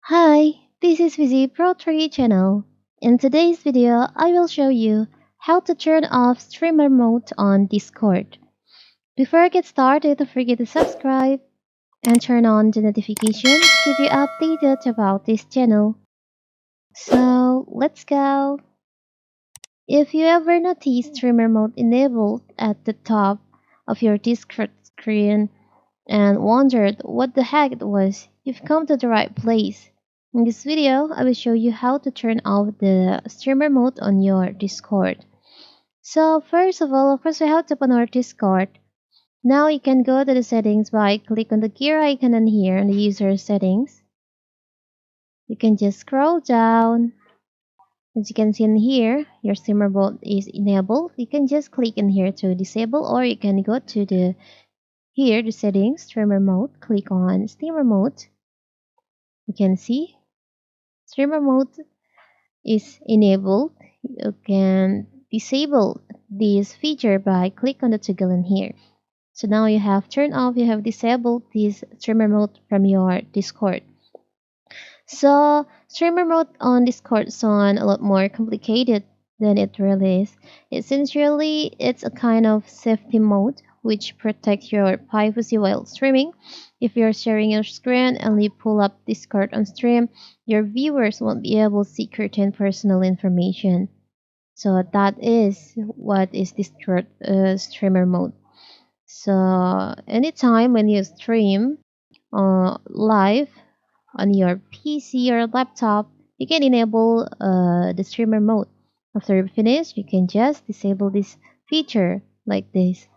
Hi, this is Vizi Pro 3 channel. In today's video, I will show you how to turn off streamer mode on Discord. Before I get started, don't forget to subscribe and turn on the notification to keep you updated about this channel. So, let's go. If you ever notice streamer mode enabled at the top of your Discord screen, and wondered what the heck it was, you've come to the right place. In this video, I will show you how to turn off the streamer mode on your Discord. So first of all, we have to open our Discord. Now you can go to the settings by click on the gear icon on here in the user settings. You can just scroll down. As you can see in here, your streamer mode is enabled. You can just click in here to disable, or you can go to the settings, streamer mode, click on streamer mode. You can see streamer mode is enabled. You can disable this feature by click on the toggle in here. So now you have turned off, you have disabled this streamer mode from your Discord. So streamer mode on Discord sound a lot more complicated than it really is. Essentially, it's a kind of safety mode which protects your privacy while streaming. If you're sharing your screen and you pull up Discord on stream, your viewers won't be able to see certain personal information. So that is what is Discord streamer mode. So anytime when you stream live on your PC or laptop, you can enable the streamer mode. After you finish, you can just disable this feature like this.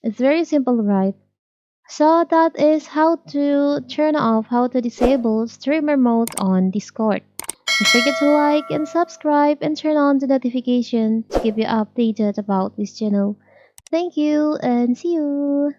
It's very simple, right? So that is how to turn off, how to disable streamer mode on Discord. Don't forget to like and subscribe and turn on the notification to keep you updated about this channel. Thank you and see you!